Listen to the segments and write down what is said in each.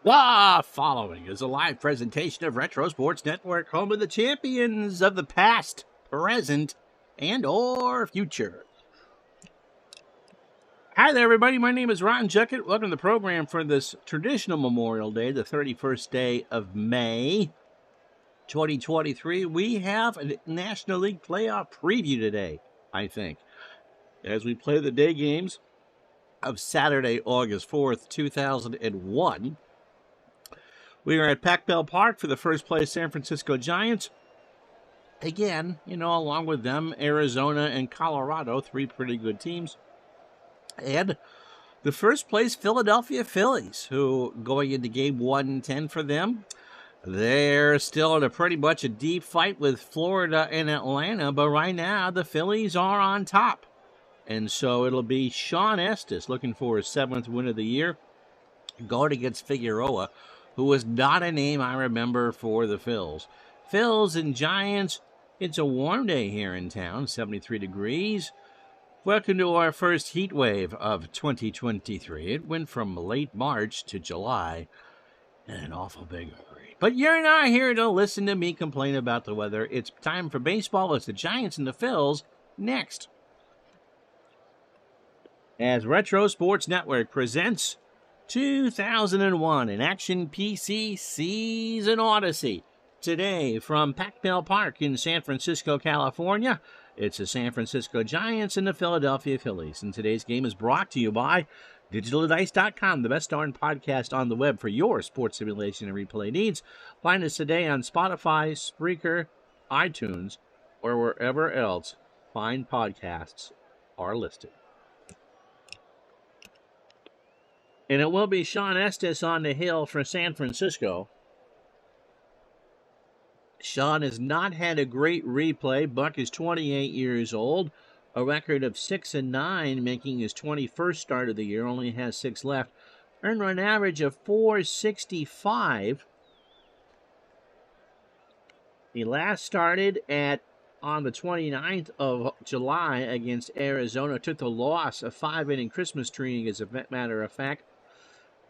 The following is a live presentation of Retro Sports Network, home of the champions of the past, present, and or future. Hi there, everybody. My name is Ron Juckett. Welcome to the program for this traditional Memorial Day, the 31st day of May, 2023. We have a National League playoff preview today, I think, as we play the day games of Saturday, August 4th, 2001. We are at Pac-Bell Park for the first place San Francisco Giants. Again, along with them, Arizona and Colorado, three pretty good teams. And the first place Philadelphia Phillies, who going into game 110 for them, they're still in a pretty much a deep fight with Florida and Atlanta, but right now the Phillies are on top. And so it'll be Sean Estes looking for his 7th win of the year, going against Figueroa, who was not a name I remember for the Phils. Phils and Giants, it's a warm day here in town, 73 degrees. Welcome to our first heat wave of 2023. It went from late March to July in an awful big hurry. But you're not here to listen to me complain about the weather. It's time for baseball. It's the Giants and the Phils next. As Retro Sports Network presents 2001 in Action PC Season Odyssey. Today from Pac-Bell Park in San Francisco, California, it's the San Francisco Giants and the Philadelphia Phillies. And today's game is brought to you by DigitalDice.com, the best darn podcast on the web for your sports simulation and replay needs. Find us today on Spotify, Spreaker, iTunes, or wherever else fine podcasts are listed. And it will be Sean Estes on the hill for San Francisco. Sean has not had a great replay. Buck is 28 years old, a record of 6-9, making his 21st start of the year, only has 6 left. Earned run average of 465. He last started on the 29th of July against Arizona, took the loss, a 5-inning Christmas tree, as a matter of fact.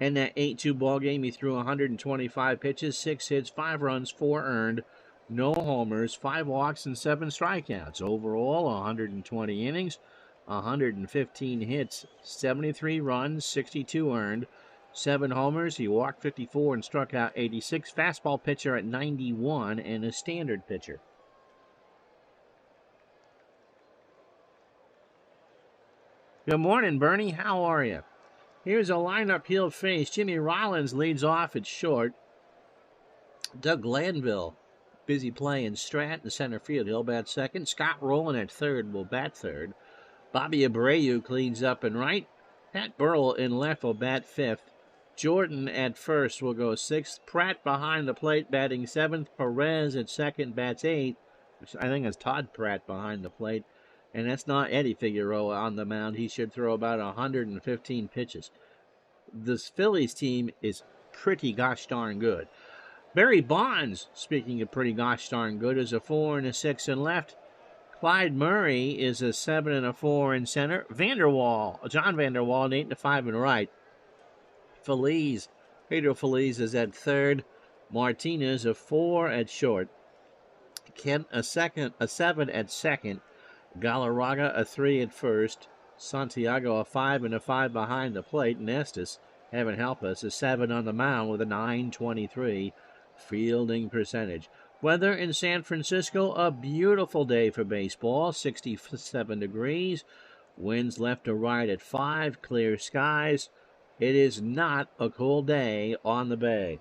In that 8-2 ball game, he threw 125 pitches, 6 hits, 5 runs, 4 earned, no homers, 5 walks, and 7 strikeouts. Overall, 120 innings, 115 hits, 73 runs, 62 earned, 7 homers. He walked 54 and struck out 86. Fastball pitcher at 91 and a standard pitcher. Good morning, Bernie. How are you? Here's a lineup he'll face. Jimmy Rollins leads off at short. Doug Glanville, busy playing Strat in center field. He'll bat second. Scott Rowland at third will bat third. Bobby Abreu cleans up in right. Pat Burrell in left will bat fifth. Jordan at first will go sixth. Pratt behind the plate batting seventh. Perez at second bats eighth. Which I think is Todd Pratt behind the plate. And that's not Eddie Figueroa on the mound. He should throw about 115 pitches. This Phillies team is pretty gosh darn good. Barry Bonds, speaking of pretty gosh darn good, is a 4 and a 6 in left. Clyde Murray is a 7 and a 4 in center. John Vanderwall, an 8 and a 5 in right. Pedro Feliz is at third. Martinez a 4 at short. Kent a 7 at second. Galarraga a 3 at first. Santiago a 5 and a 5 behind the plate. And Estes, heaven help us, a 7 on the mound with a .923 fielding percentage. Weather in San Francisco, a beautiful day for baseball, 67 degrees. Winds left to right at 5, clear skies. It is not a cool day on the Bay.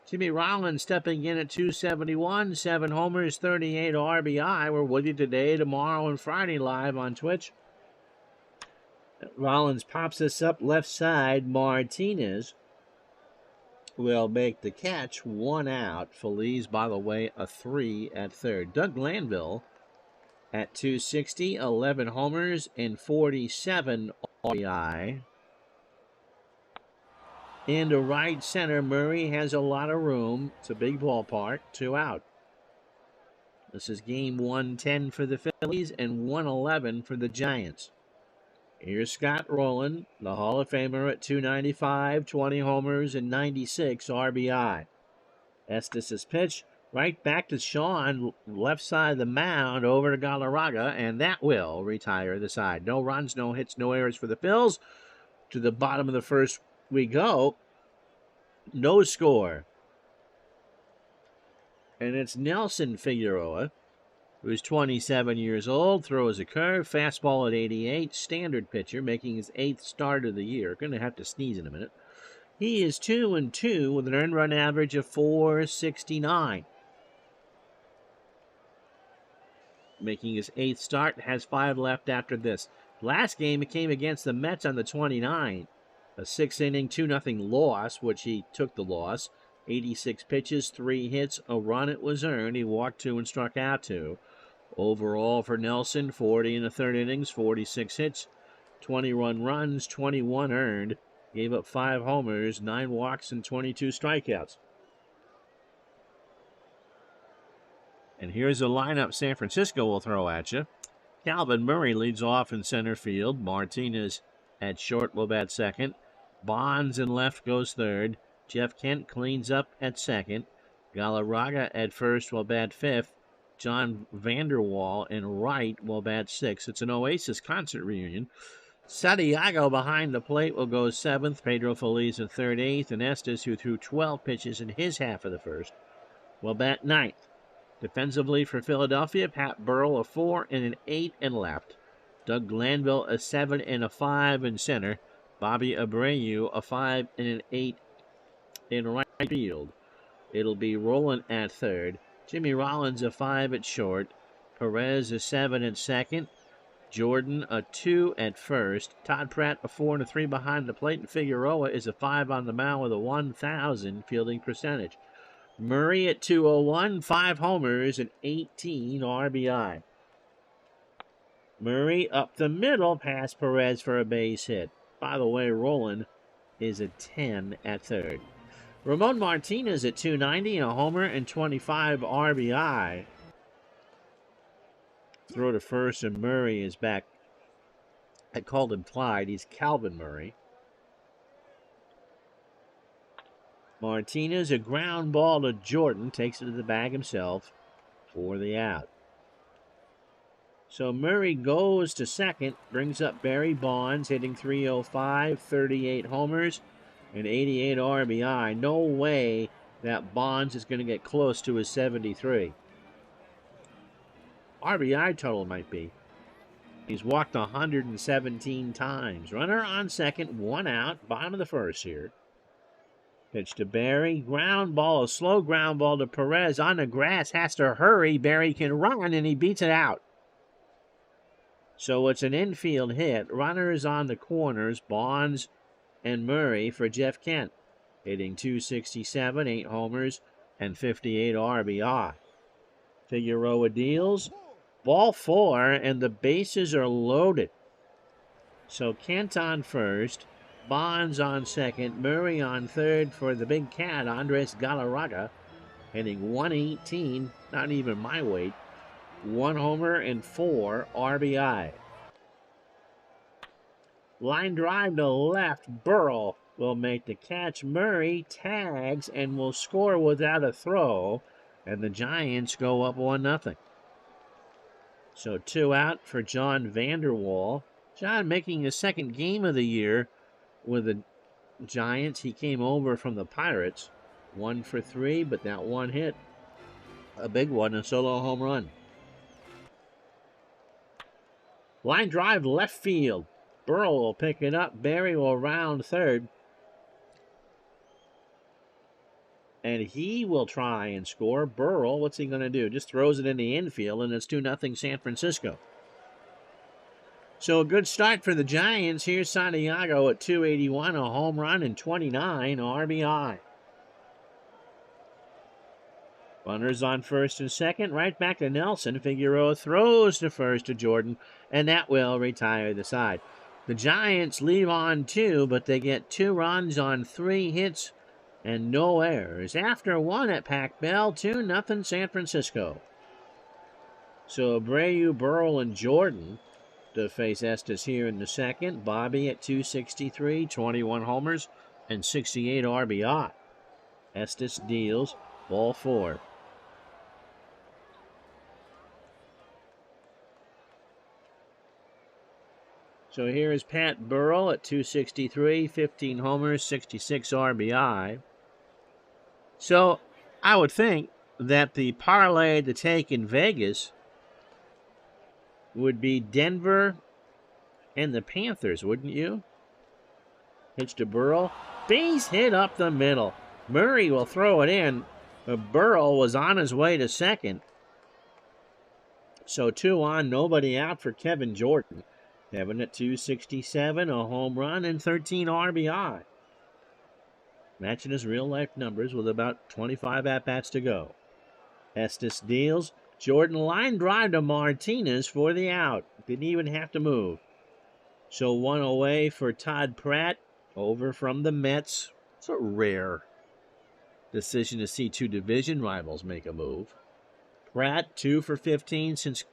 Jimmy Rollins stepping in at 271, 7 homers, 38 RBI. We're with you today, tomorrow, and Friday live on Twitch. Rollins pops this up left side. Martinez will make the catch, 1 out. Feliz, by the way, a 3 at third. Doug Glanville at 260, 11 homers, and 47 RBI. Into right center, Murray has a lot of room. It's a big ballpark, 2 out. This is game 110 for the Phillies and 111 for the Giants. Here's Scott Rowland, the Hall of Famer at 295, 20 homers and 96 RBI. Estes' pitch right back to Sean, left side of the mound, over to Galarraga, and that will retire the side. No runs, no hits, no errors for the Phils. To the bottom of the first we go. No score. And it's Nelson Figueroa, who's 27 years old, throws a curve, fastball at 88, standard pitcher, making his 8th start of the year. Going to have to sneeze in a minute. He is 2-2 with an earned run average of 469. Making his 8th start, has 5 left after this. Last game, it came against the Mets on the 29th. A 6-inning, 2-0 loss, which he took the loss. 86 pitches, 3 hits, a run it was earned. He walked 2 and struck out 2. Overall for Nelson, 40 in the 3rd innings, 46 hits, 21 runs, 21 earned. Gave up 5 homers, 9 walks, and 22 strikeouts. And here's a lineup San Francisco will throw at you. Calvin Murray leads off in center field. Martinez at short will bat second. Bonds in left goes third. Jeff Kent cleans up at second. Galarraga at first will bat fifth. John Vanderwall in right will bat sixth. It's an Oasis concert reunion. Santiago behind the plate will go seventh. Pedro Feliz in third, eighth. And Estes, who threw 12 pitches in his half of the first, will bat ninth. Defensively for Philadelphia, Pat Burrell a 4 and an 8 in left. Doug Glanville a 7 and a 5 in center. Bobby Abreu a 5 and an 8 in right field. It'll be Rowland at third. Jimmy Rollins a 5 at short. Perez a 7 at second. Jordan a 2 at first. Todd Pratt a 4 and a 3 behind the plate. And Figueroa is a 5 on the mound with a 1,000 fielding percentage. Murray at 201, 5 homers and 18 RBI. Murray up the middle past Perez for a base hit. By the way, Rowland is a 10 at third. Ramon Martinez at 290, a homer and 25 RBI. Throw to first, and Murray is back. I called him Clyde. He's Calvin Murray. Martinez, a ground ball to Jordan, takes it to the bag himself for the out. So Murray goes to second, brings up Barry Bonds, hitting .305, 38 homers, and 88 RBI. No way that Bonds is going to get close to his 73. RBI total might be. He's walked 117 times. Runner on second, 1 out, bottom of the first here. Pitch to Barry. Ground ball, a slow ground ball to Perez on the grass. Has to hurry. Barry can run, and he beats it out. So it's an infield hit. Runners on the corners, Bonds and Murray for Jeff Kent. Hitting .267, 8 homers, and 58 RBI. Figueroa deals. Ball 4, and the bases are loaded. So Kent on first. Bonds on second, Murray on third for the big cat, Andres Galarraga, hitting .118, not even my weight, 1 homer and 4 RBI. Line drive to left, Burrell will make the catch. Murray tags and will score without a throw, and the Giants go up 1-0. So 2 out for John Vanderwall. John making his second game of the year with the Giants. He came over from the Pirates. 1 for 3, but that one hit. A big one, a solo home run. Line drive left field. Burrell will pick it up. Barry will round third. And he will try and score. Burrell, what's he going to do? Just throws it in the infield, and it's 2-0 San Francisco. So a good start for the Giants. Here's Santiago at 281, a home run and 29 RBI. Runners on first and second, right back to Nelson. Figueroa throws to first to Jordan, and that will retire the side. The Giants leave on 2, but they get 2 runs on 3 hits and no errors. After 1 at Pac Bell, 2-0 San Francisco. So Abreu, Burrell, and Jordan to face Estes here in the second. Bobby at 263, 21 homers, and 68 RBI. Estes deals, ball 4. So here is Pat Burrell at 263, 15 homers, 66 RBI. So I would think that the parlay to take in Vegas would be Denver and the Panthers, wouldn't you? Pitch to Burrell. Base hit up the middle. Murray will throw it in. Burrell was on his way to second. So 2 on, nobody out for Kevin Jordan. Kevin at 267, a home run, and 13 RBI. Matching his real-life numbers with about 25 at-bats to go. Estes deals. Jordan line drive to Martinez for the out. Didn't even have to move. So 1 away for Todd Pratt, over from the Mets. It's a rare decision to see 2 division rivals make a move. Pratt, 2 for 15 since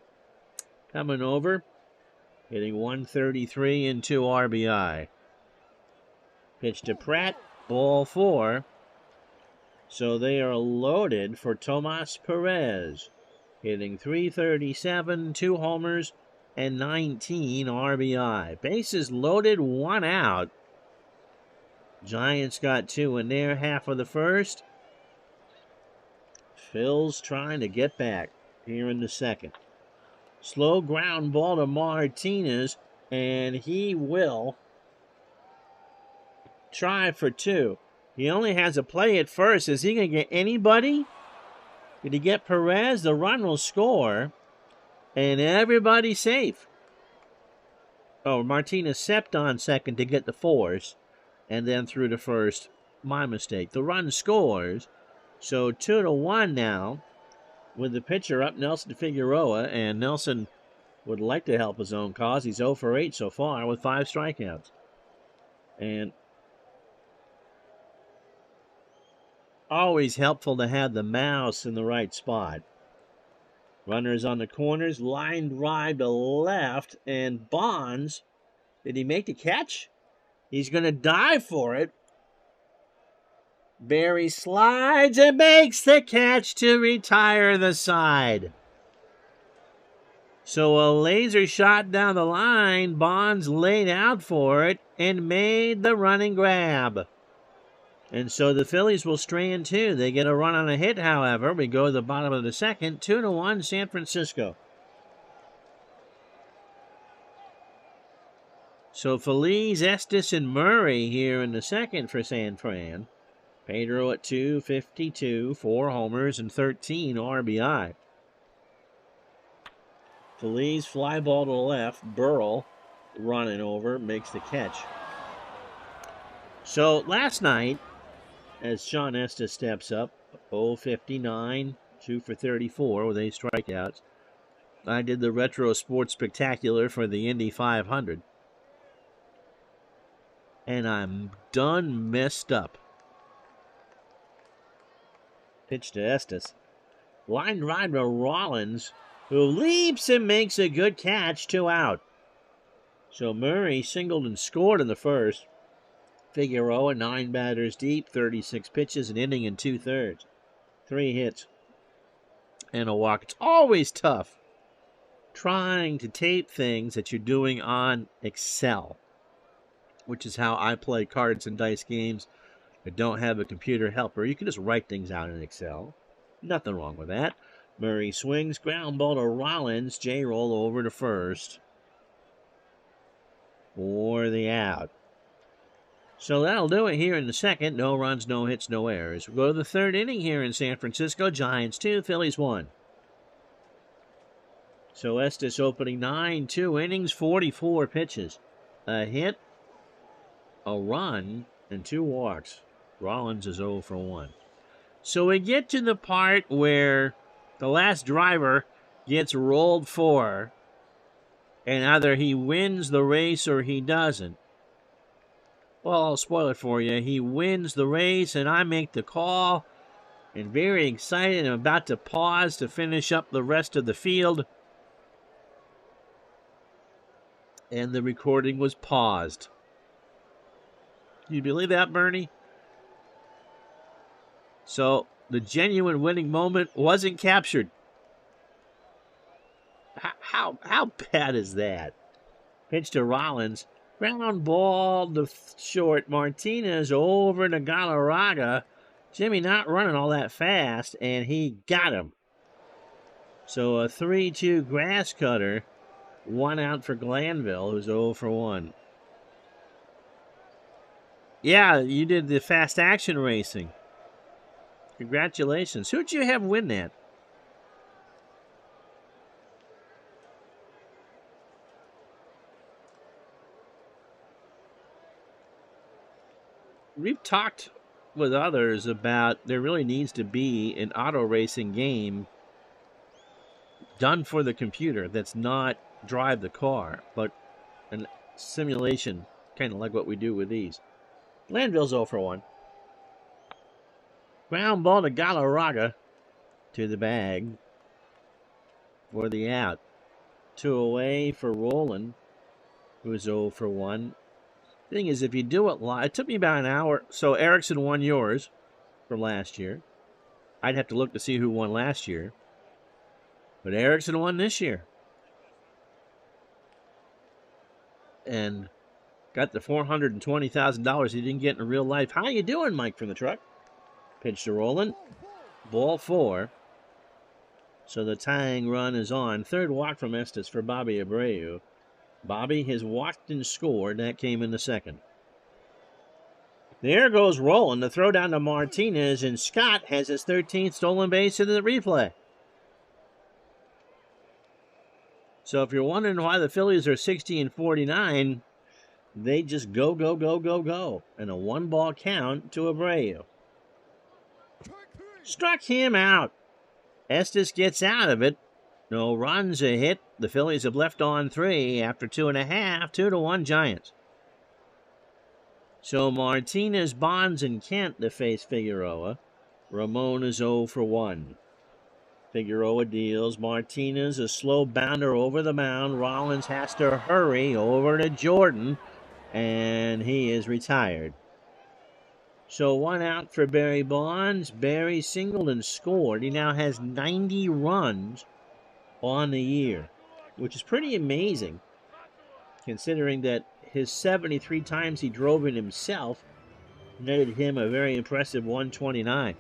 coming over. Hitting 133 and 2 RBI. Pitch to Pratt, ball 4. So they are loaded for Tomas Perez. Hitting 337, 2 homers, and 19 RBI. Bases loaded, 1 out. Giants got 2 in there, half of the first. Phil's trying to get back here in the second. Slow ground ball to Martinez, and he will try for 2. He only has a play at first. Is he going to get anybody? Did he get Perez? The run will score, and everybody's safe. Oh, Martinez stepped on second to get the force, and then threw to first. My mistake. The run scores, so 2-1 now. With the pitcher up, Nelson Figueroa, and Nelson would like to help his own cause. He's 0 for 8 so far with 5 strikeouts. And always helpful to have the mouse in the right spot. Runners on the corners, line drive to left, and Bonds, did he make the catch? He's going to dive for it. Barry slides and makes the catch to retire the side. So a laser shot down the line. Bonds laid out for it and made the running grab. And so the Phillies will strand 2. They get a run on a hit, however. We go to the bottom of the second. 2-1 San Francisco. So Feliz, Estes, and Murray here in the second for San Fran. Pedro at 252, 4 homers, and 13 RBI. Feliz, fly ball to the left. Burrell running over, makes the catch. So last night, as Sean Estes steps up, 0-59, 2 for 34 with 8 strikeouts. I did the Retro Sports Spectacular for the Indy 500. And I'm done messed up. Pitch to Estes. Line drive to Rollins, who leaps and makes a good catch, 2 out. So Murray singled and scored in the first. Figueroa, 9 batters deep, 36 pitches, an inning and 2/3. 3 hits and a walk. It's always tough trying to tape things that you're doing on Excel, which is how I play cards and dice games. I don't have a computer helper. You can just write things out in Excel. Nothing wrong with that. Murray swings, ground ball to Rollins. J-roll over to first for the out. So that'll do it here in the second. No runs, no hits, no errors. We go to the third inning here in San Francisco. Giants 2, Phillies 1. So Estes opening 9, 2 innings, 44 pitches. A hit, a run, and 2 walks. Rollins is 0 for 1. So we get to the part where the last driver gets rolled for, and either he wins the race or he doesn't. Well, I'll spoil it for you. He wins the race, and I make the call, and very excited. I'm about to pause to finish up the rest of the field. And the recording was paused. Can you believe that, Bernie? So the genuine winning moment wasn't captured. How bad is that? Pitch to Rollins. Ground ball to short. Martinez over to Galarraga. Jimmy not running all that fast, and he got him. So a 3-2 grass cutter. 1 out for Glanville, who's 0 for 1. Yeah, you did the fast action racing. Congratulations. Who'd you have win that? We've talked with others about there really needs to be an auto racing game done for the computer that's not drive the car, but a simulation, kind of like what we do with these. Landville's 0 for 1. Ground ball to Galarraga to the bag for the out. 2 away for Roland, who's 0 for 1. Thing is, if you do it live, it took me about an hour. So Erickson won yours from last year. I'd have to look to see who won last year. But Erickson won this year. And got the $420,000 he didn't get in real life. How you doing, Mike from the truck? Pitch to Roland. Ball 4. So the tying run is on. Third walk from Estes for Bobby Abreu. Bobby has walked and scored. That came in the second. There goes Roland. The throw down to Martinez, and Scott has his 13th stolen base in the replay. So if you're wondering why the Phillies are 60-49, they just go. And a 1-ball count to Abreu. Struck him out. Estes gets out of it. No runs a hit. The Phillies have left on 3 after 2.5. 2-1 Giants. So Martinez, Bonds, and Kent to face Figueroa. Ramon is 0 for 1. Figueroa deals. Martinez, a slow bounder over the mound. Rollins has to hurry over to Jordan, and he is retired. So 1 out for Barry Bonds. Barry singled and scored. He now has 90 runs on the year, which is pretty amazing considering that his 73 times he drove in himself netted him a very impressive 129.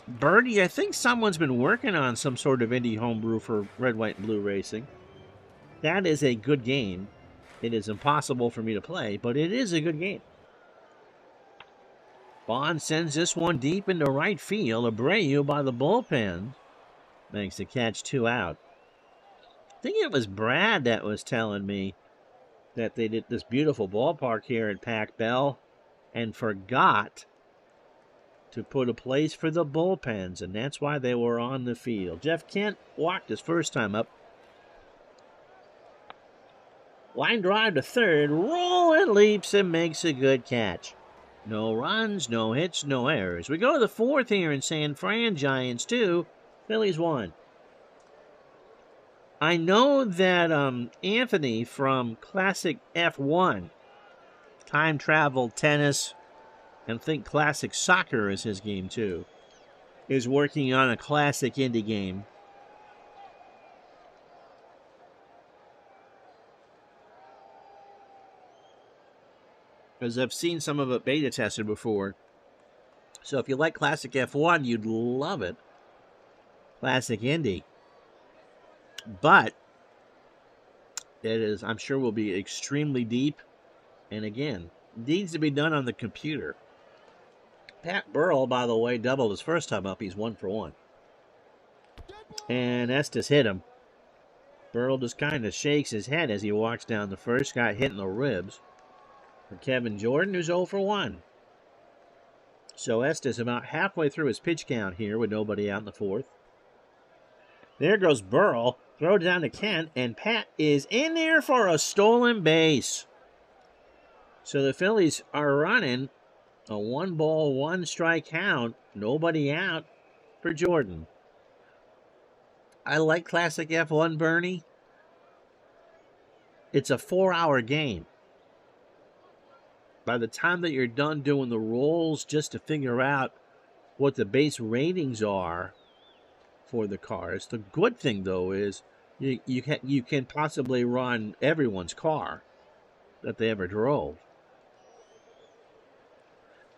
Bernie, I think someone's been working on some sort of indie homebrew for Red, White, and Blue Racing. That is a good game. It is impossible for me to play, but it is a good game. Bond sends this one deep into right field. Abreu by the bullpen makes the catch, 2 out. I think it was Brad that was telling me that they did this beautiful ballpark here at Pac Bell and forgot to put a place for the bullpens, and that's why they were on the field. Jeff Kent walked his first time up. Line drive to third. Roland leaps and makes a good catch. No runs, no hits, no errors. We go to the 4th here in San Fran. Giants 2, Phillies 1. I know that Anthony from Classic F1, time travel tennis, and think Classic Soccer is his game too, is working on a Classic Indie game. Because I've seen some of it beta tested before. So if you like Classic F1, you'd love it. Classic Indie. But it is, I'm sure, will be extremely deep. And again, needs to be done on the computer. Pat Burrell, by the way, doubled his first time up. He's 1 for 1. And Estes hit him. Burrell just kind of shakes his head as he walks down the first. Got hit in the ribs. For Kevin Jordan, who's 0 for 1. So Estes about halfway through his pitch count here with nobody out in the 4th. There goes Burrell. Throw it down to Kent, and Pat is in there for a stolen base. So the Phillies are running a 1-ball, 1-strike count. Nobody out for Jordan. I like Classic F1, Bernie. It's a 4-hour game. By the time that you're done doing the rolls just to figure out what the base ratings are for the cars, the good thing, though, is you can possibly run everyone's car that they ever drove.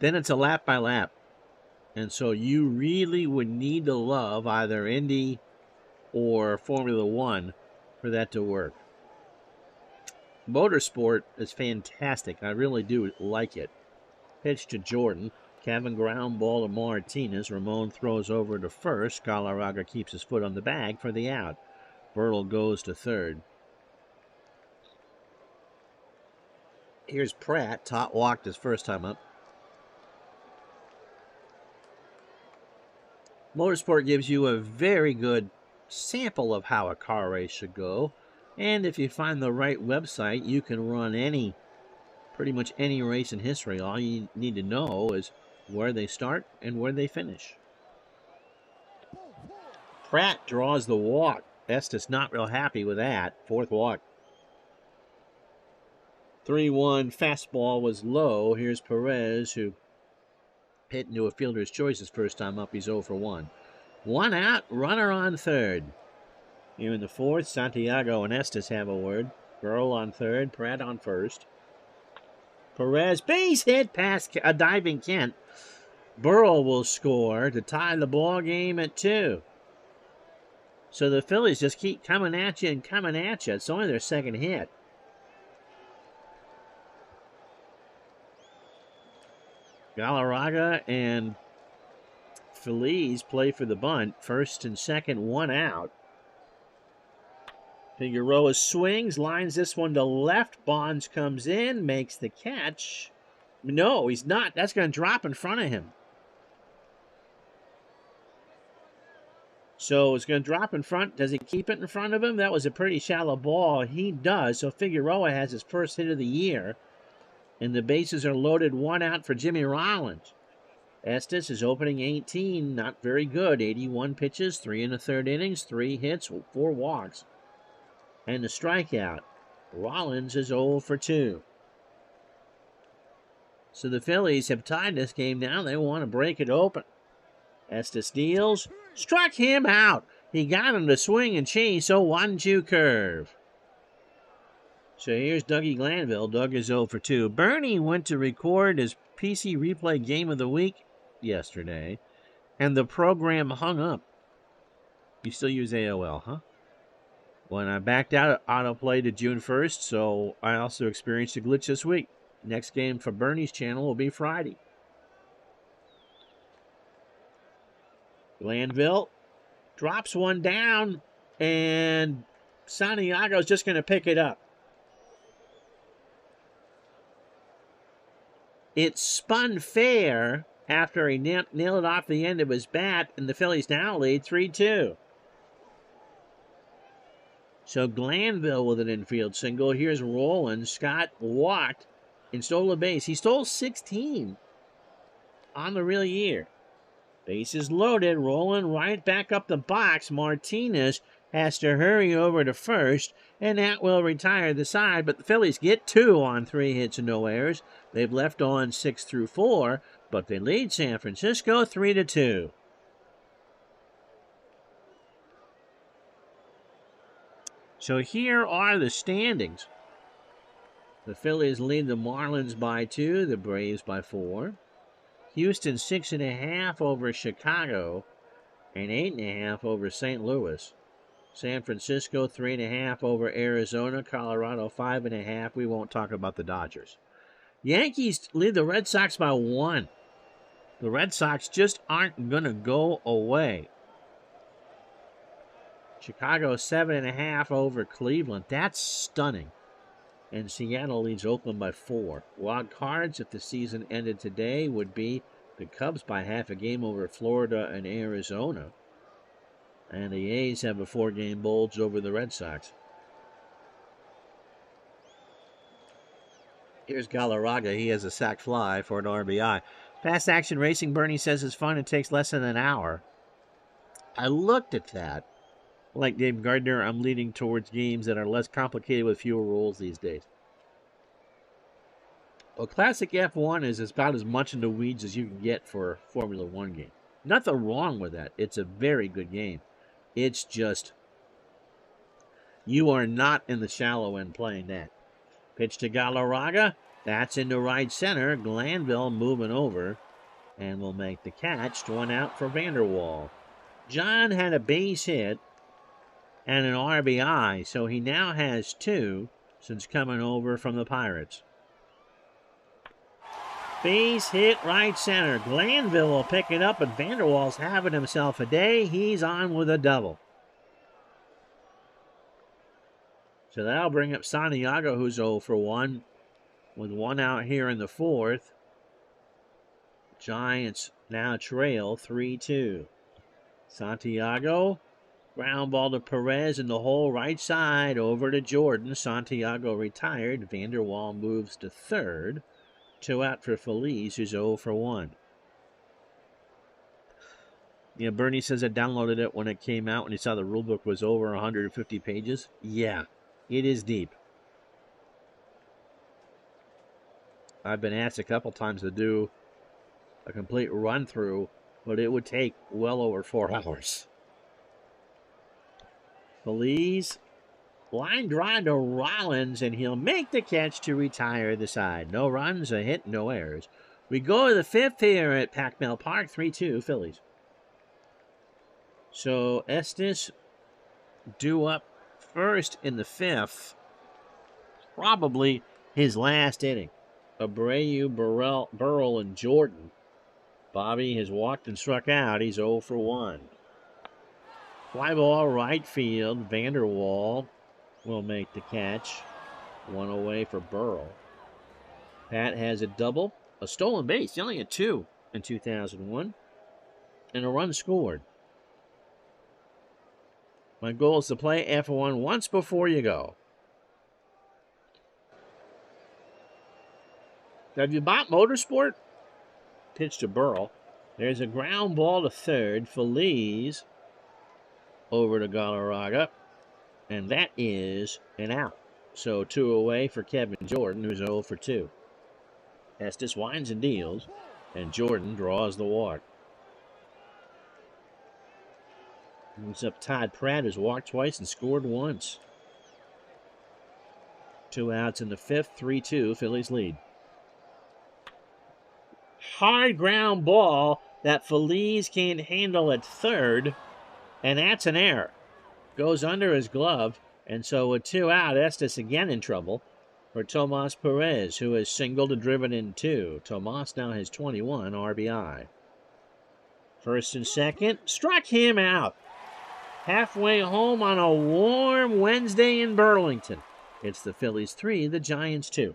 Then it's a lap by lap. And so you really would need to love either Indy or Formula One for that to work. Motorsport is fantastic. I really do like it. Pitch to Jordan. Kevin ground ball to Martinez. Ramon throws over to first. Galarraga keeps his foot on the bag for the out. Bertle goes to third. Here's Pratt. Tot walked his first time up. Motorsport gives you a very good sample of how a car race should go. And if you find the right website, you can run pretty much any race in history. All you need to know is where they start and where they finish. Pratt draws the walk. Estes not real happy with that. Fourth walk. 3-1 fastball was low. Here's Perez, who hit into a fielder's choice his first time up. He's 0 for 1. 1 out, runner on third. Here in the fourth, Santiago and Estes have a word. Burl on third, Pratt on first. Perez, base hit past a diving Kent. Burl will score to tie the ball game at 2. So the Phillies just keep coming at you and coming at you. It's only their second hit. Galarraga and Feliz play for the bunt. First and second, 1 out. Figueroa swings, lines this one to left. Bonds comes in, makes the catch. No, he's not. That's going to drop in front of him. So it's going to drop in front. Does he keep it in front of him? That was a pretty shallow ball. He does. So Figueroa has his first hit of the year. And the bases are loaded, 1 out for Jimmy Rollins. Estes is opening 18. Not very good. 81 pitches, 3 1/3 innings, 3 hits, 4 walks. And the strikeout. Rollins is 0 for 2. So the Phillies have tied this game now. They want to break it open. Estes deals. Struck him out. He got him to swing and chase. So 1-2 curve. So here's Dougie Glanville. Doug is 0 for 2. Bernie went to record his PC Replay Game of the Week yesterday, and the program hung up. You still use AOL, huh? When I backed out, autoplay to June 1st, so I also experienced a glitch this week. Next game for Bernie's channel will be Friday. Glanville drops one down, and Santiago's just going to pick it up. It spun fair after he nailed it off the end of his bat, and the Phillies now lead 3-2. So Glanville with an infield single. Here's Roland. Scott walked and stole a base. He stole 16 on the real year. Bases loaded. Roland right back up the box. Martinez has to hurry over to first, and that will retire the side. But the Phillies get 2 on 3 hits and no errors. They've left on 6 through 4, but they lead San Francisco 3-2. So here are the standings. The Phillies lead the Marlins by 2, the Braves by 4. Houston 6.5 over Chicago, and 8.5 over St. Louis. San Francisco 3.5 over Arizona. Colorado 5.5. We won't talk about the Dodgers. Yankees lead the Red Sox by 1. The Red Sox just aren't going to go away. Chicago 7.5 over Cleveland. That's stunning. And Seattle leads Oakland by 4. Wild cards, if the season ended today, would be the Cubs by half a game over Florida and Arizona. And the A's have a 4-game bulge over the Red Sox. Here's Galarraga. He has a sac fly for an RBI. Fast action racing, Bernie says, is fun. It takes less than an hour. I looked at that. Like Dave Gardner, I'm leaning towards games that are less complicated with fewer rules these days. Well, Classic F1 is about as much in the weeds as you can get for a Formula One game. Nothing wrong with that. It's a very good game. It's just, you are not in the shallow end playing that. Pitch to Galarraga. That's into right center. Glanville moving over and will make the catch. One out for Vanderwall. John had a base hit and an RBI, so he now has 2 since coming over from the Pirates. Base hit right center. Glanville will pick it up, but Vanderwall's having himself a day. He's on with a double. So that'll bring up Santiago, who's 0 for 1, with 1 out here in the 4th. Giants now trail 3-2. Santiago, ground ball to Perez in the hole right side, over to Jordan. Santiago retired. Vanderwall moves to 3rd. 2 out for Feliz, who's 0 for 1. Yeah, Bernie says I downloaded it when it came out when he saw the rulebook was over 150 pages. Yeah, it is deep. I've been asked a couple times to do a complete run-through, but it would take well over 4 hours. Feliz, line drive to Rollins, and he'll make the catch to retire the side. No runs, a hit, no errors. We go to the 5th here at Pac-Mel Park, 3-2 Phillies. So Estes due up first in the 5th. Probably his last inning. Abreu, Burrell, and Jordan. Bobby has walked and struck out. He's 0 for 1. Fly ball right field. Vanderwall will make the catch. 1 away for Burrell. Pat has a double, a stolen base. He only had 2 in 2001, and a run scored. My goal is to play F1 once before you go. Have you bought Motorsport? Pitch to Burrell. There's a ground ball to 3rd. Feliz over to Galarraga. And that is an out. So 2 away for Kevin Jordan, who's 0 for 2. Estes winds and deals, and Jordan draws the walk. Moves up Todd Pratt, who's walked twice and scored once. 2 outs in the 5th, 3-2, Phillies lead. Hard ground ball that Feliz can't handle at 3rd, and that's an error. Goes under his glove, and so with 2 out, Estes again in trouble for Tomas Perez, who has singled and driven in 2. Tomas now has 21 RBI. 1st and 2nd, struck him out. Halfway home on a warm Wednesday in Burlington. It's the Phillies 3, the Giants 2.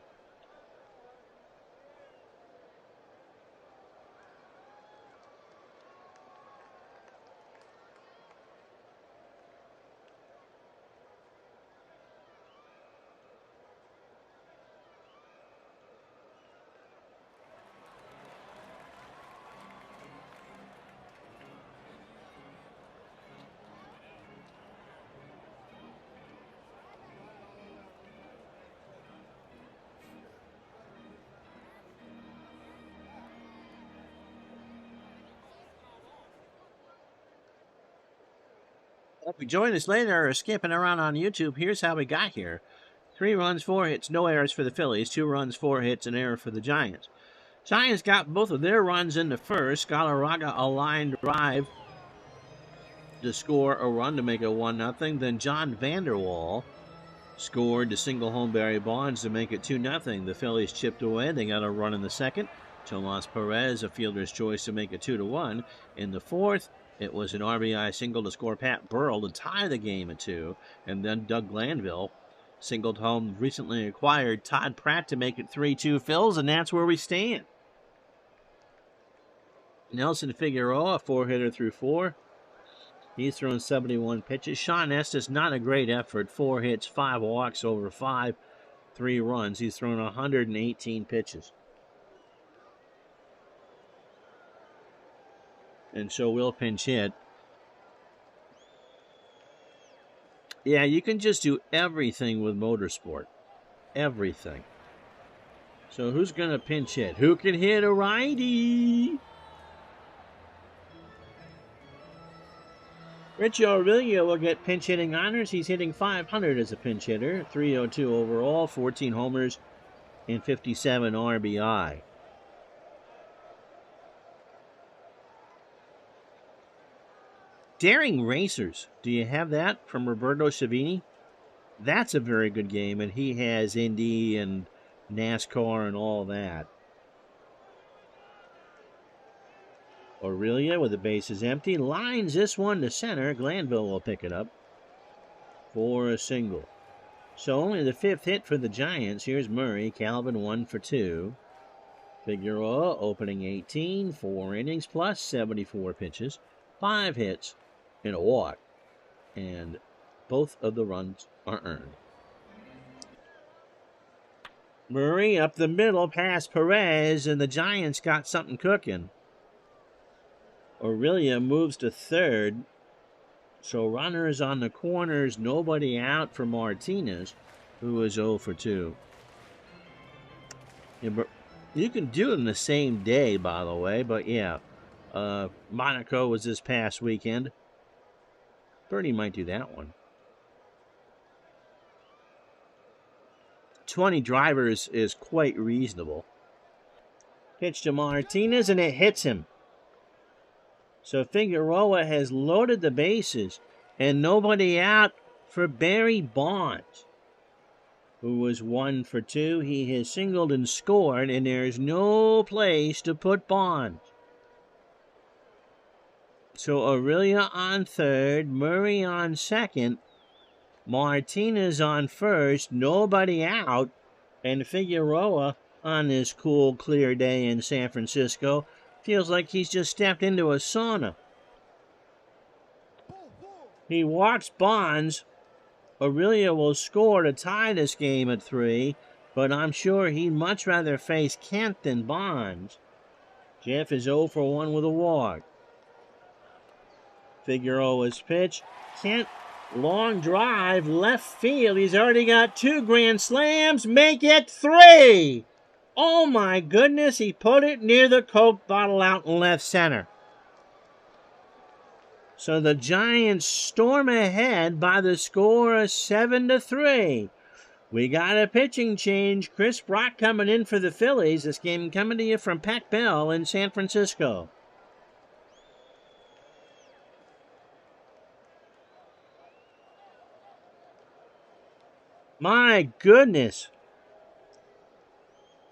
If you join us later or skipping around on YouTube, here's how we got here. 3 runs, 4 hits, no errors for the Phillies. 2 runs, 4 hits, an error for the Giants. Giants got both of their runs in the 1st. Galarraga a line drive to score a run to make it 1-0. Then John Vanderwall scored to single home Barry Bonds to make it 2-0. The Phillies chipped away. They got a run in the 2nd. Tomas Perez, a fielder's choice to make it 2-1. In the 4th, it was an RBI single to score Pat Burrell to tie the game at 2. And then Doug Glanville singled home recently acquired Todd Pratt to make it 3-2 Phils, and that's where we stand. Nelson Figueroa, a 4-hitter through 4. He's thrown 71 pitches. Sean Estes, not a great effort. 4 hits, 5 walks over 5, 3 runs. He's thrown 118 pitches. And so we'll pinch hit. Yeah, you can just do everything with motorsport. Everything. So who's going to pinch hit? Who can hit a righty? Richie Aurelio will get pinch hitting honors. He's hitting .500 as a pinch hitter. .302 overall, 14 homers, and 57 RBI. Daring Racers. Do you have that from Roberto Savini? That's a very good game, and he has Indy and NASCAR and all that. Aurelia with the bases empty. Lines this one to center. Glanville will pick it up for a single. So only the 5th hit for the Giants. Here's Murray. Calvin 1 for 2. Figueroa opening 18. 4 innings plus 74 pitches. 5 hits and a walk. And both of the runs are earned. Murray up the middle past Perez, and the Giants got something cooking. Aurelia moves to third. So runners on the corners, nobody out for Martinez, who is 0 for 2. Yeah, but you can do it in the same day, by the way, but yeah. Monaco was this past weekend. Bernie might do that one. 20 drivers is quite reasonable. Pitch to Martinez, and it hits him. So Figueroa has loaded the bases, and nobody out for Barry Bonds, who was 1 for 2. He has singled and scored, and there's no place to put Bonds. So Aurelia on third, Murray on second, Martinez on first, nobody out, and Figueroa on this cool, clear day in San Francisco feels like he's just stepped into a sauna. He walks Bonds. Aurelia will score to tie this game at 3, but I'm sure he'd much rather face Kent than Bonds. Jeff is 0 for 1 with a walk. Figueroa's pitch. Kent, long drive, left field. He's already got 2 grand slams. Make it 3! Oh my goodness, he put it near the Coke bottle out in left center. So the Giants storm ahead by the score of 7-3. We got a pitching change. Chris Brock coming in for the Phillies. This game coming to you from Pac Bell in San Francisco. My goodness.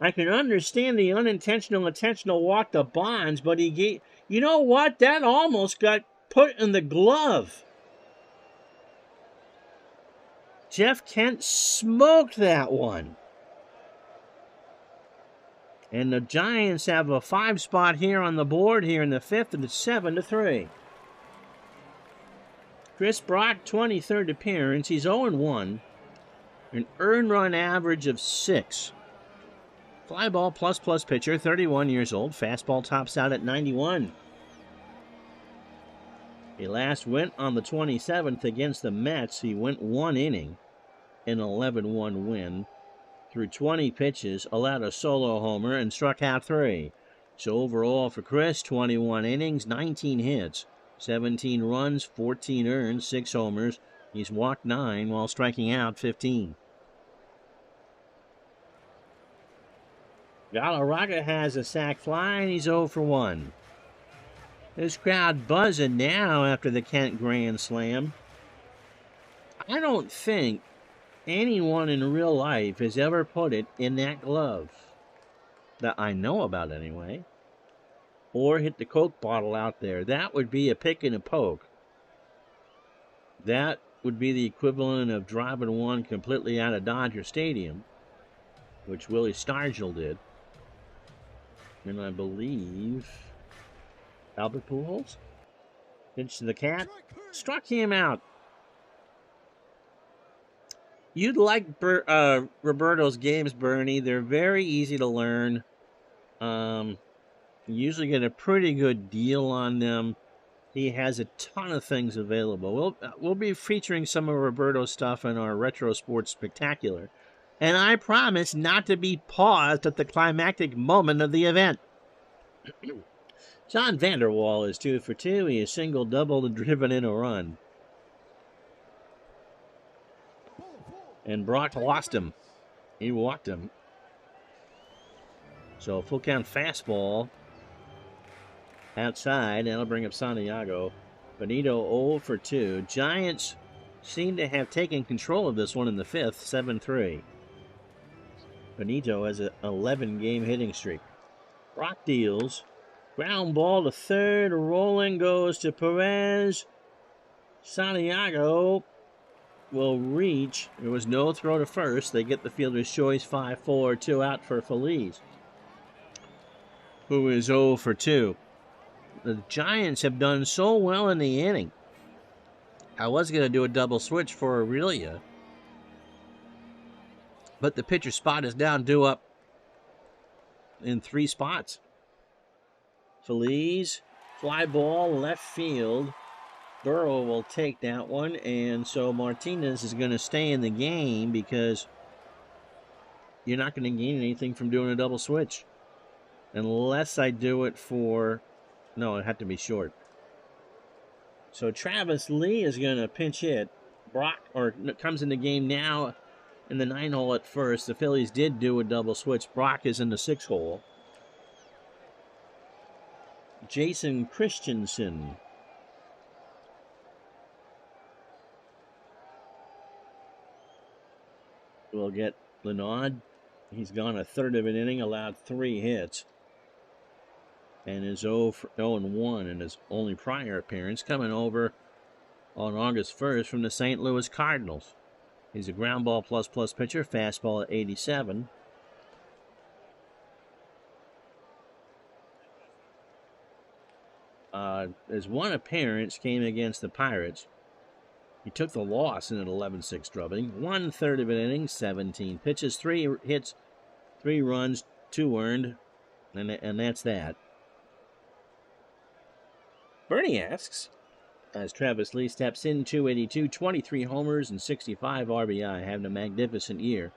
I can understand the unintentional intentional walk to Bonds, but he gave... You know what? That almost got put in the glove. Jeff Kent smoked that one. And the Giants have a 5 spot here on the board here in the 5th, and it's 7-3. Chris Brock, 23rd appearance. He's 0-1. An earned run average of 6. Fly ball plus pitcher, 31 years old. Fastball tops out at 91. He last went on the 27th against the Mets. He went 1 inning, an 11-1 win. Through 20 pitches, allowed a solo homer, and struck out 3. So overall for Chris, 21 innings, 19 hits, 17 runs, 14 earned, 6 homers. He's walked 9 while striking out 15. Galarraga has a sac fly, and he's 0 for 1. This crowd buzzing now after the Kent Grand Slam. I don't think anyone in real life has ever put it in that glove, that I know about anyway, or hit the Coke bottle out there. That would be a pick and a poke. That would be the equivalent of driving one completely out of Dodger Stadium, which Willie Stargell did. And I believe Albert Pujols pitched to the Cat, struck him out. You'd like Roberto's games, Bernie. They're very easy to learn. You usually get a pretty good deal on them. He has a ton of things available. We'll be featuring some of Roberto's stuff in our Retro Sports Spectacular. And I promise not to be paused at the climactic moment of the event. John Vanderwall is 2 for 2. He has single, doubled, and driven in a run. And Brock lost him. He walked him. So full count fastball outside. That'll bring up Santiago. Benito 0 for 2. Giants seem to have taken control of this one in the 5th, 7-3. Benito has an 11-game hitting streak. Brock deals. Ground ball to third. Rolling goes to Perez. Santiago will reach. There was no throw to first. They get the fielder's choice. 5-4, 2 out for Feliz, who is 0 for 2. The Giants have done so well in the inning. I was going to do a double switch for Aurelia, but the pitcher spot is down, due up in 3 spots. Feliz, fly ball, left field. Burrow will take that one, and so Martinez is going to stay in the game because you're not going to gain anything from doing a double switch. Unless I do it for... No, it had to be short. So Travis Lee is going to pinch hit. Brock comes in the game now in the 9-hole at first. The Phillies did do a double switch. Brock is in the 6-hole. Jason Christensen will get Lenaud. He's gone a third of an inning, allowed 3 hits, and is 0-1 in his only prior appearance, coming over on August 1st from the St. Louis Cardinals. He's a ground ball plus pitcher, fastball at 87. His one appearance came against the Pirates. He took the loss in an 11-6 drubbing. 1/3 of an inning, 17 pitches, 3 hits, 3 runs, 2 earned, and that's that. Bernie asks, as Travis Lee steps in, 282, 23 homers, and 65 RBI, having a magnificent year.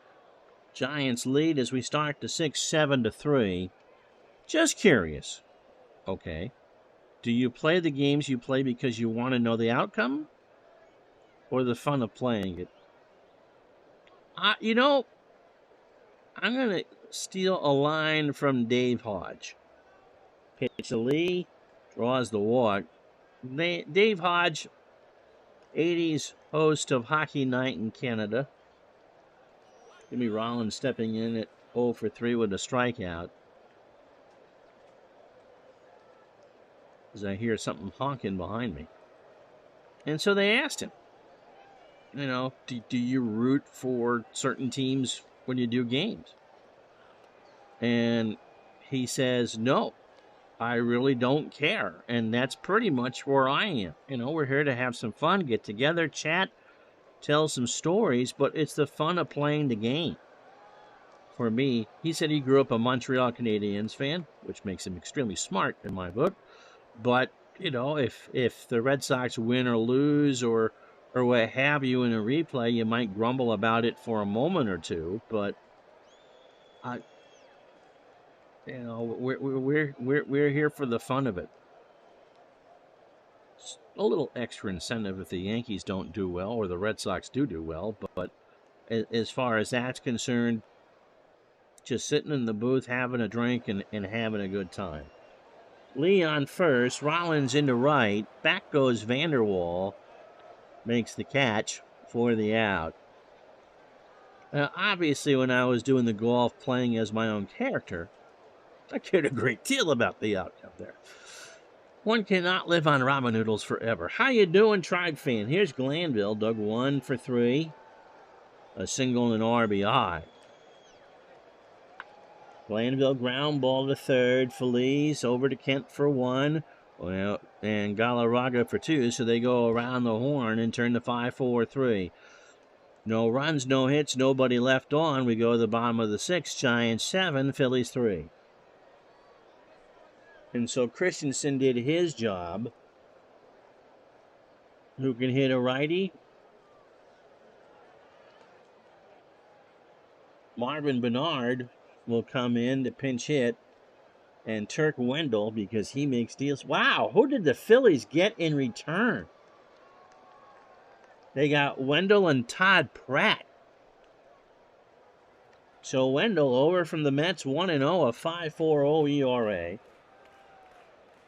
Giants lead as we start to 6, 7-3. Just curious. Okay. Do you play the games you play because you want to know the outcome, or the fun of playing it? You know, I'm going to steal a line from Dave Hodge. Pitch to Lee, draws the walk. Dave Hodge, 80s host of Hockey Night in Canada. Jimmy Rollins stepping in at 0 for 3 with a strikeout. As I hear something honking behind me. And so they asked him, you know, do you root for certain teams when you do games? And he says, no, I really don't care. And that's pretty much where I am. You know, we're here to have some fun, get together, chat, tell some stories, but it's the fun of playing the game. For me, he said he grew up a Montreal Canadiens fan, which makes him extremely smart in my book. But, you know, if the Red Sox win or lose or what have you in a replay, you might grumble about it for a moment or two. But, you know, we're here for the fun of it. It's a little extra incentive if the Yankees don't do well or the Red Sox do well. But as far as that's concerned, just sitting in the booth, having a drink and having a good time. Lee on first, Rollins into right, back goes Vanderwall, makes the catch for the out. Now, obviously, when I was doing the golf playing as my own character, I cared a great deal about the outcome there. One cannot live on ramen noodles forever. How you doing, Tribe fan? Here's Glanville, dug 1 for 3, a single and an RBI. Glanville ground ball to third. Feliz over to Kent for 1. Well, and Galarraga for 2. So they go around the horn and turn to 5-4-3. No runs, no hits, nobody left on. We go to the bottom of the 6th. Giants 7, Phillies 3. And so Christensen did his job. who can hit a righty. Marvin Bernard will come in to pinch hit. And Turk Wendell, because he makes deals. Wow, who did the Phillies get in return? They got Wendell and Todd Pratt. So Wendell over from the Mets, 1-0, a 5.40 ERA.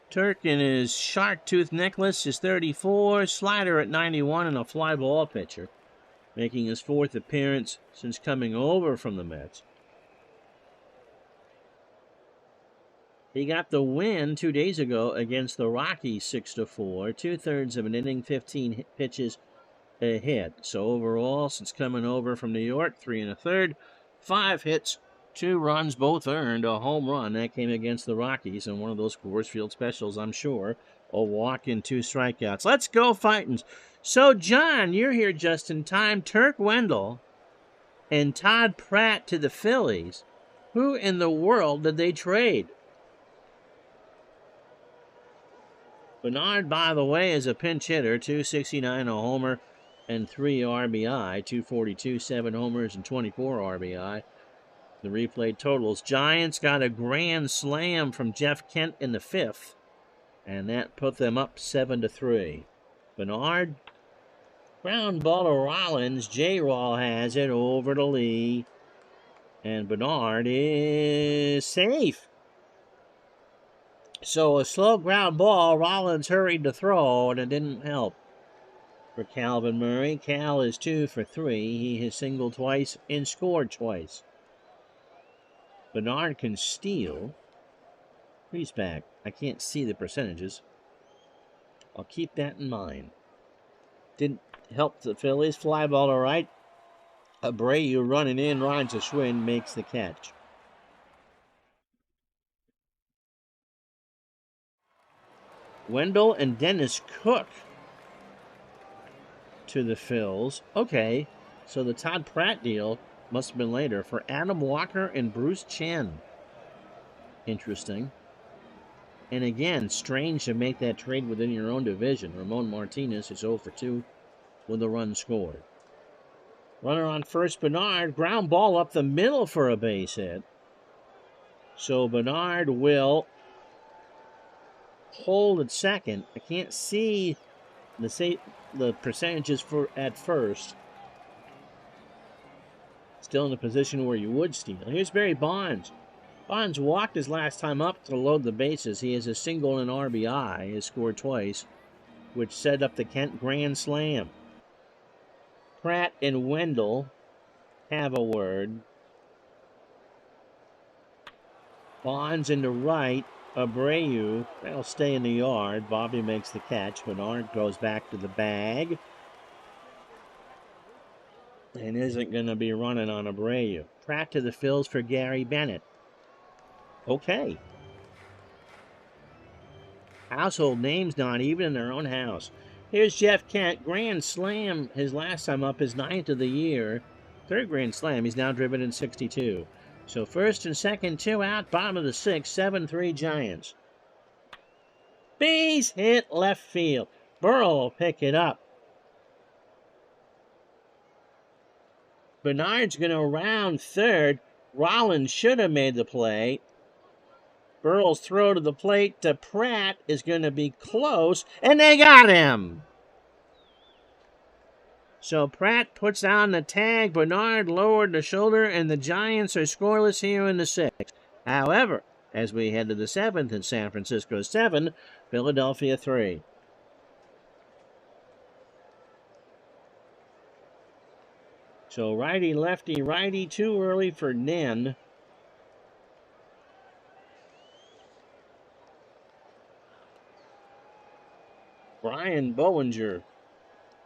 Turk in his shark tooth necklace is 34, slider at 91, and a fly ball pitcher, making his 4th appearance since coming over from the Mets. He got the win 2 days ago against the Rockies, 6-4, 2/3 of an inning, 15 pitches a hit. So overall, since coming over from New York, 3 1/3, 5 hits, 2 runs, both earned, a home run. That came against the Rockies in one of those Coors Field specials, I'm sure. A walk and 2 strikeouts. Let's go Fightins. So, John, you're here just in time. Turk Wendell and Todd Pratt to the Phillies. Who in the world did they trade? Bernard, by the way, is a pinch hitter, 269, a homer, and 3 RBI, 242, 7 homers, and 24 RBI. The replay totals. Giants got a grand slam from Jeff Kent in the 5th, and that put them up 7-3. Bernard, ground ball to Rollins. J-Raw has it over to Lee, and Bernard is safe. So a slow ground ball, Rollins hurried to throw, and it didn't help for Calvin Murray. Cal is 2 for 3. He has singled twice and scored twice. Bernard can steal. He's back. I can't see the percentages. I'll keep that in mind. Didn't help the Phillies. Fly ball to right. Abreu running in, rides a Schwinn, makes the catch. Wendell and Dennis Cook to the Phils. Okay, so the Todd Pratt deal must have been later for Adam Walker and Bruce Chen. Interesting. And again, strange to make that trade within your own division. Ramon Martinez is 0 for 2 with a run scored. Runner on first, Bernard. Ground ball up the middle for a base hit. So Bernard will hold at second. I can't see the percentages for at first. Still in a position where you would steal. Here's Barry Bonds. Bonds walked his last time up to load the bases. He has a single and RBI. He has scored twice, which set up the Kent grand slam. Pratt and Wendell have a word. Bonds into right. Abreu, that'll stay in the yard. Bobby makes the catch. Bernard goes back to the bag. And isn't going to be running on Abreu. Pratt to the Phils for Gary Bennett. Okay. Household names not even in their own house. Here's Jeff Kent. Grand slam his last time up, his 9th of the year. 3rd grand slam. He's now driven in 62. So first and second, 2 out. Bottom of the 6th, 7-3 Giants. Base hit left field. Burrow will pick it up. Bernard's going to round third. Rollins should have made the play. Burrow's throw to the plate to Pratt is going to be close, and they got him. So Pratt puts on the tag. Bernard lowered the shoulder, and the Giants are scoreless here in the 6th. However, as we head to the 7th in San Francisco 7, Philadelphia 3. So righty, lefty, righty, too early for Nen. Brian Bowinger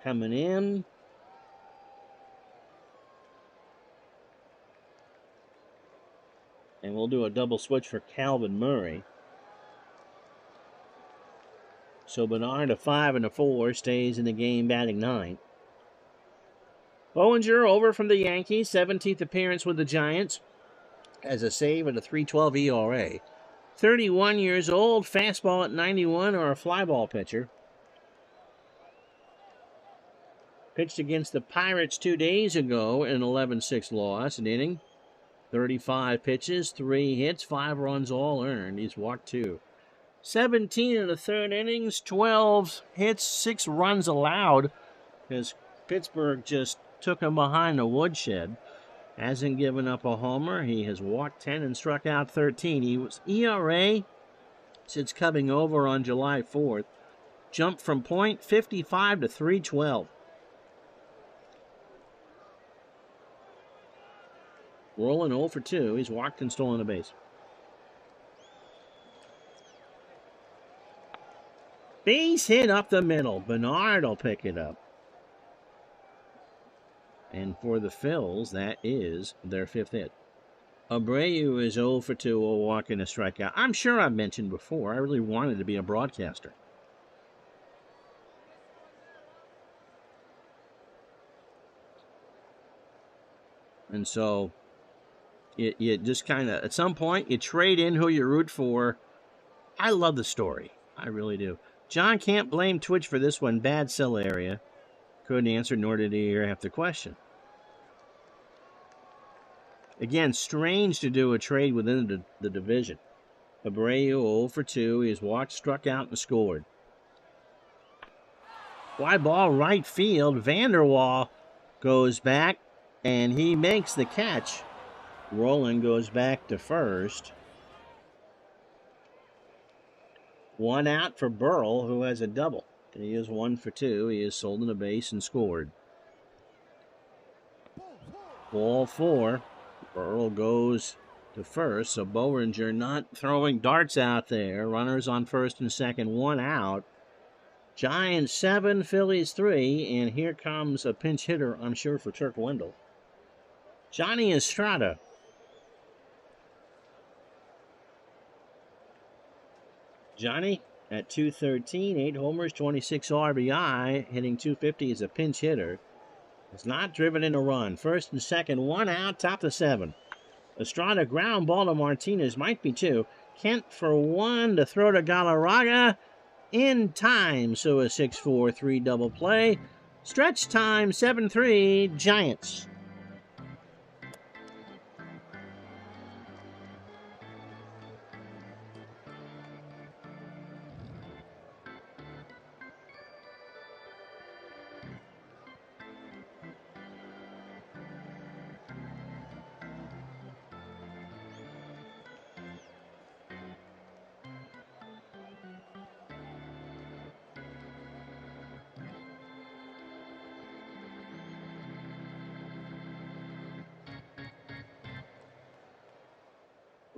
coming in. And we'll do a double switch for Calvin Murray. So Bernard, a 5 and a 4, stays in the game, batting 9th. Bowinger over from the Yankees, 17th appearance with the Giants, has a save and a 3.12 ERA. 31 years old, fastball at 91, or a fly ball pitcher. Pitched against the Pirates 2 days ago in an 11-6 loss, an inning. 35 pitches, 3 hits, 5 runs all earned. He's walked 2. 17 in the third innings, 12 hits, 6 runs allowed, as Pittsburgh just took him behind the woodshed. Hasn't given up a homer. He has walked 10 and struck out 13. He was ERA since coming over on July 4th. Jumped from .55 to 3.12. Rolling 0 for 2. He's walked and stolen a base. Base hit up the middle. Bernard will pick it up. And for the Phils, that is their 5th hit. Abreu is 0 for 2, a walk and a strikeout. I'm sure I've mentioned before, I really wanted to be a broadcaster. And so, you just kind of, at some point, you trade in who you root for. I love the story. I really do. John can't blame Twitch for this one. Bad cell area. Couldn't answer, nor did he hear half the question. Again, strange to do a trade within the division. Abreu 0 for 2. He has walked, struck out, and scored. Fly ball right field. Vanderwall goes back, and he makes the catch. Roland goes back to first. 1 out for Burrell, who has a double. He is 1 for 2. He has stolen a base and scored. Ball 4. Burrell goes to first, so Boehringer not throwing darts out there. Runners on first and second, 1 out. Giants 7, Phillies 3, and here comes a pinch hitter, I'm sure, for Turk Wendell. Johnny Estrada. Johnny at 213, 8 homers, 26 RBI, hitting .250 as a pinch hitter. Has not driven in a run. First and second, 1 out, top of 7. Estrada ground ball to Martinez, might be 2. Kent for 1 to throw to Galarraga in time. So a 6-4-3 double play. Stretch time, 7-3, Giants.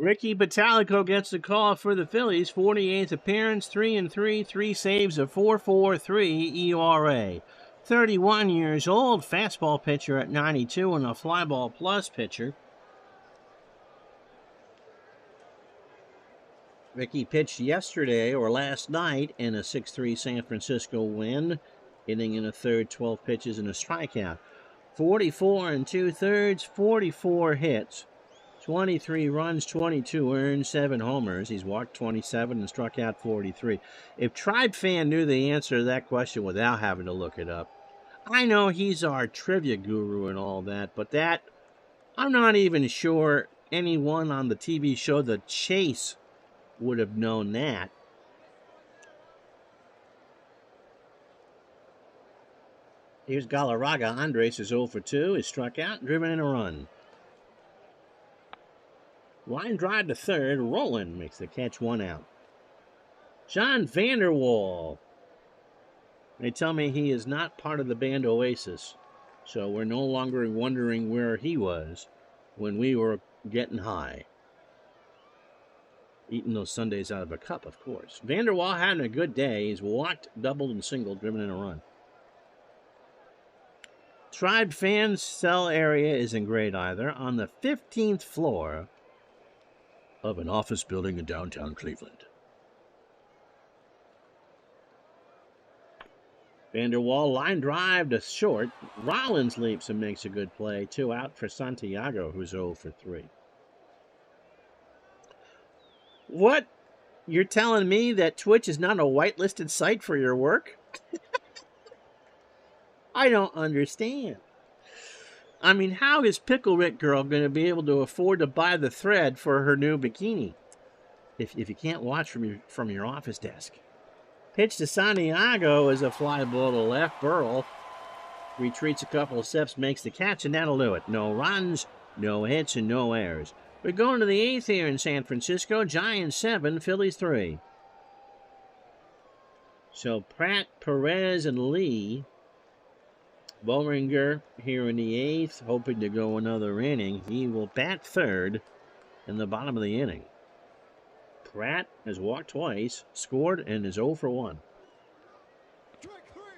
Ricky Bottalico gets the call for the Phillies. 48th appearance, 3-3, 3 saves, a 4.43 ERA. 31 years old, fastball pitcher at 92 and a flyball plus pitcher. Ricky pitched yesterday or last night in a 6-3 San Francisco win, hitting in a third, 12 pitches and a strikeout. 44 2/3, 44 hits. 23 runs, 22 earned, 7 homers. He's walked 27 and struck out 43. If Tribe Fan knew the answer to that question without having to look it up, I know he's our trivia guru and all that, but that, I'm not even sure anyone on the TV show The Chase would have known that. Here's Galarraga. Andres is 0 for 2. He's struck out and driven in a run. Line drive to third. Roland makes the catch, 1 out. John Vanderwall. They tell me he is not part of the band Oasis, so we're no longer wondering where he was when we were getting high. Eating those sundaes out of a cup, of course. Vanderwall having a good day. He's walked, doubled, and singled, driven in a run. Tribe Fan's cell area isn't great either. On the 15th floor of an office building in downtown Cleveland. Vanderwall line drive to short. Rollins leaps and makes a good play. 2 out for Santiago, who's 0 for 3. What? You're telling me that Twitch is not a whitelisted site for your work? I don't understand. I mean, how is Pickle Rick Girl going to be able to afford to buy the thread for her new bikini if you can't watch from your office desk? Pitch to Santiago is a fly ball to left. Burrell retreats a couple of steps, makes the catch, and that'll do it. No runs, no hits, and no errors. We're going to the 8th here in San Francisco. Giants 7, Phillies 3. So Pratt, Perez, and Lee. Boehringer here in the 8th, hoping to go another inning. He will bat third in the bottom of the inning. Pratt has walked twice, scored, and is 0 for 1.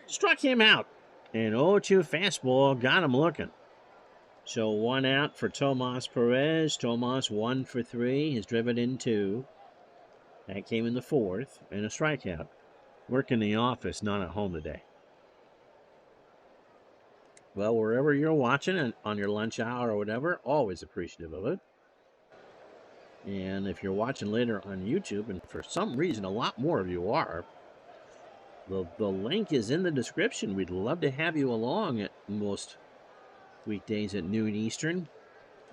Struck him out. An 0-2 fastball got him looking. So 1 out for Tomas Perez. Tomas 1 for 3. Has driven in 2. That came in the 4th. And a strikeout. Work in the office, not at home today. Well, wherever you're watching and on your lunch hour or whatever, always appreciative of it. And if you're watching later on YouTube, and for some reason a lot more of you are, the link is in the description. We'd love to have you along at most weekdays at noon Eastern,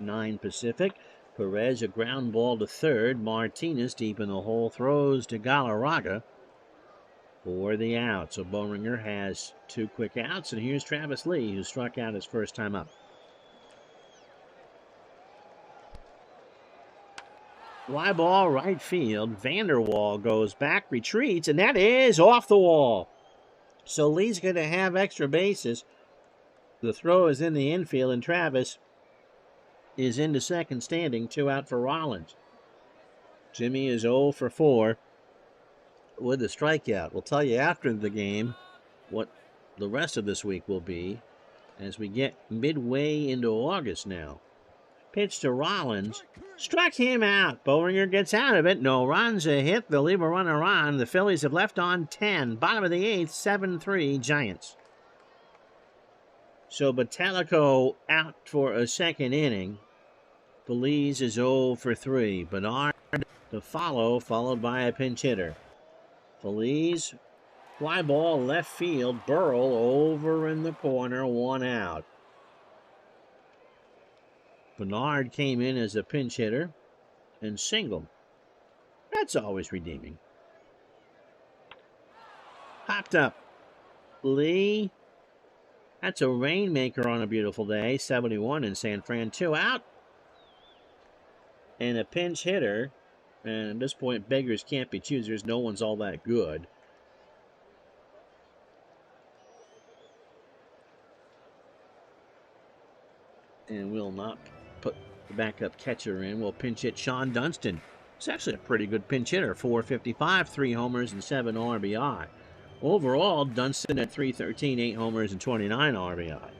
9 Pacific. Perez, a ground ball to third. Martinez deep in the hole, throws to Galarraga for the out. So Boehringer has 2 quick outs, and here's Travis Lee, who struck out his first time up. Fly ball right field. Vanderwall goes back, retreats, and that is off the wall. So Lee's going to have extra bases. The throw is in the infield, and Travis is into second standing, 2 out for Rollins. Jimmy is 0 for 4 with a strikeout. We'll tell you after the game what the rest of this week will be as we get midway into August now. Pitch to Rollins. Struck him out. Boehringer gets out of it. No runs, a hit. They'll leave a runner on. The Phillies have left on 10. Bottom of the 8th, 7-3 Giants. So Batalico out for a second inning. Feliz is 0 for 3. Bernard to follow, followed by a pinch hitter. Feliz, fly ball left field. Burrell over in the corner, 1 out. Bernard came in as a pinch hitter and singled. That's always redeeming. Popped up. Lee. That's a rainmaker on a beautiful day. 71 in San Fran. 2 out. And a pinch hitter. And at this point, beggars can't be choosers. No one's all that good. And we'll not put the backup catcher in. We'll pinch hit Sean Dunston. It's actually a pretty good pinch hitter. 455, 3 homers, and 7 RBI. Overall, Dunston at 313, 8 homers, and 29 RBI.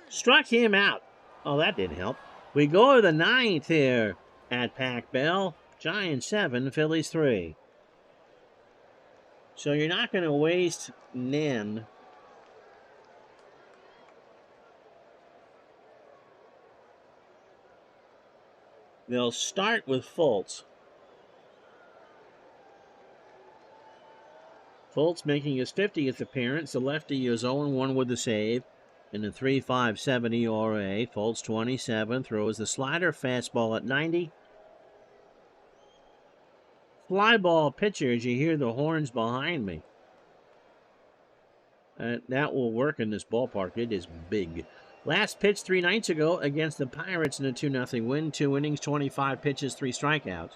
Struck him out. Oh, that didn't help. We go to the 9th here at Pac Bell. Giants 7, Phillies 3. So you're not going to waste Nen. They'll start with Fultz. Fultz making his 50th appearance. The lefty is 0-1 with the save. In a 3.57 ERA. Fultz 27. Throws the slider. Fastball at 90. Fly ball pitchers. You hear the horns behind me. That will work in this ballpark. It is big. Last pitch 3 nights ago against the Pirates in a 2-0 win. 2 innings, 25 pitches, 3 strikeouts.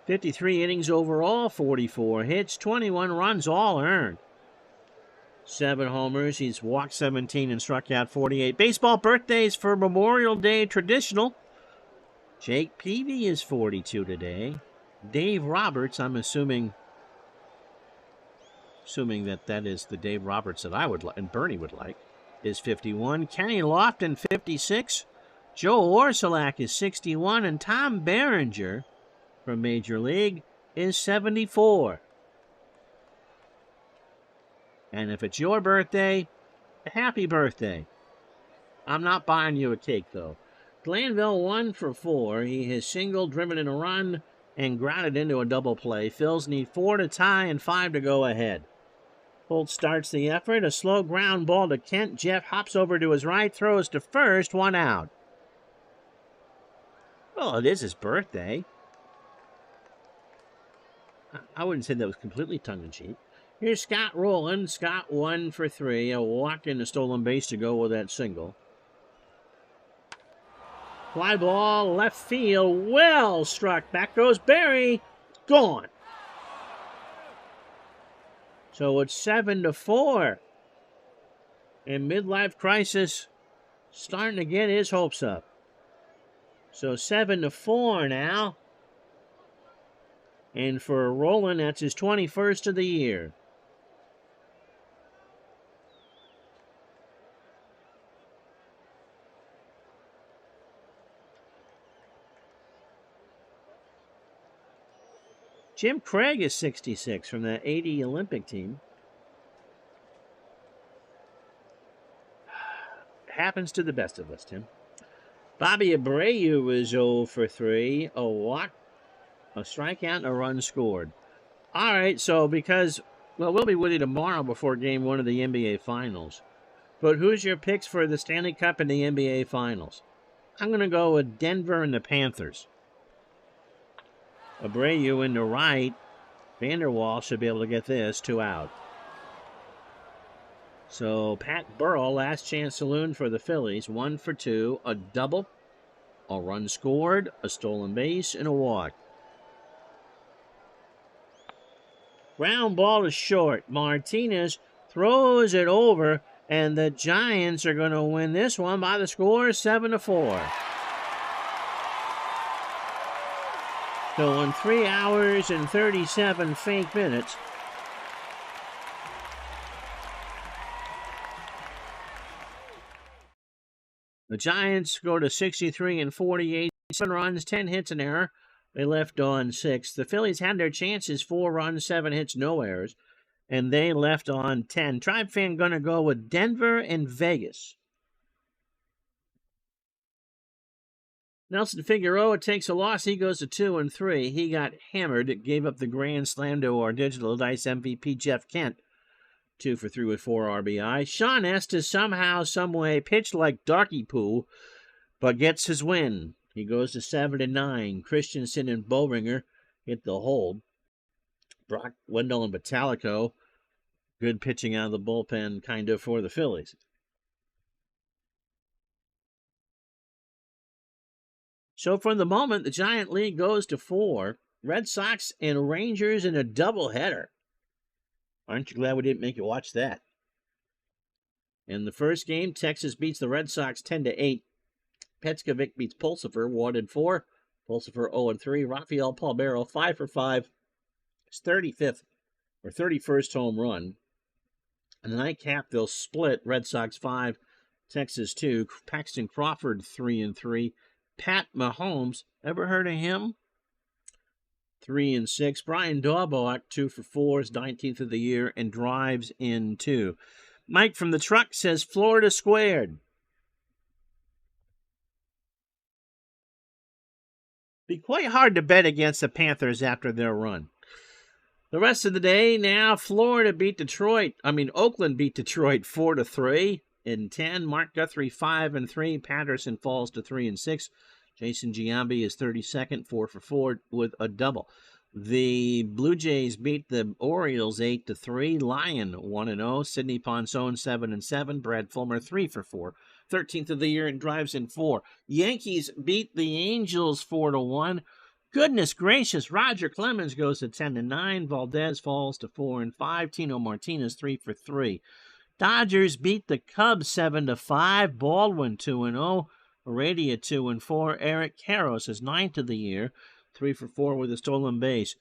53 innings overall, 44 hits, 21 runs, all earned. 7 homers. He's walked 17 and struck out 48. Baseball birthdays for Memorial Day traditional. Jake Peavy is 42 today. Dave Roberts, I'm assuming that is the Dave Roberts that I would like and Bernie would like, is 51. Kenny Lofton, 56. Joe Orsulak is 61. And Tom Berenger from Major League is 74. And if it's your birthday, happy birthday. I'm not buying you a cake, though. Glanville 1 for 4. He has singled, driven in a run, and grounded into a double play. Phils need 4 to tie and 5 to go ahead. Holt starts the effort. A slow ground ball to Kent. Jeff hops over to his right, throws to first, 1 out. Well, it is his birthday. I wouldn't say that was completely tongue-in-cheek. Here's Scott rolling. Scott 1 for 3. A walk and a stolen base to go with that single. Fly ball, left field, well struck. Back goes Barry. Gone. So it's 7-4. And midlife crisis starting to get his hopes up. So 7-4 now. And for Roland, that's his 21st of the year. Jim Craig is 66 from the 80 Olympic team. Happens to the best of us, Tim. Bobby Abreu is 0 for 3. A walk, a strikeout, and a run scored. All right, so because, well, we'll be with you tomorrow before Game 1 of the NBA Finals. But who's your picks for the Stanley Cup and the NBA Finals? I'm going to go with Denver and the Panthers. Abreu in the right. Vanderwall should be able to get this 2 out. So Pat Burrell, last chance saloon for the Phillies. 1 for 2, a double, a run scored, a stolen base, and a walk. Ground ball is short. Martinez throws it over, and the Giants are going to win this one by the score 7-4. So in 3 hours and 37 fake minutes, the Giants go to 63 and 48, 7 runs, 10 hits, an error. They left on 6. The Phillies had their chances, 4 runs, 7 hits, no errors, and they left on 10. Tribe fan going to go with Denver and Vegas. Nelson Figueroa takes a loss. He goes to 2 and 3. He got hammered. It gave up the grand slam to our digital dice MVP, Jeff Kent. 2 for 3 with 4 RBI. Sean Estes somehow, someway pitched like Darky Poo, but gets his win. He goes to 7-9. Christensen and Bowringer hit the hold. Brock Wendell and Batalico, good pitching out of the bullpen, kind of, for the Phillies. So for the moment, the Giant lead goes to 4. Red Sox and Rangers in a doubleheader. Aren't you glad we didn't make you watch that? In the first game, Texas beats the Red Sox 10-8. Petskovic beats Pulsifer 1-4. Pulsifer 0-3. Rafael Palmeiro 5 for 5. His 35th or 31st home run. And the nightcap, they'll split. Red Sox 5, Texas 2. Paxton Crawford 3-3. Pat Mahomes, ever heard of him? 3-6. Brian Daubach 2 for 4, his 19th of the year, and drives in 2. Mike from the truck says Florida squared. Be quite hard to bet against the Panthers after their run. The rest of the day now, Oakland beat Detroit 4-3 in 10. Mark Guthrie 5-3. Patterson falls to 3-6. Jason Giambi is 32nd, 4 for 4 with a double. The Blue Jays beat the Orioles 8-3. Lyon 1-0. Sidney Ponson 7-7. Brad Fulmer 3 for 4. 13th of the year and drives in 4. Yankees beat the Angels 4-1. Goodness gracious, Roger Clemens goes to 10-9. Valdez falls to 4-5. Tino Martinez 3 for 3. Dodgers beat the Cubs 7-5. Baldwin 2-0. Heredia 2-4. Eric Karros is 9th of the year, 3 for 4 with a stolen base.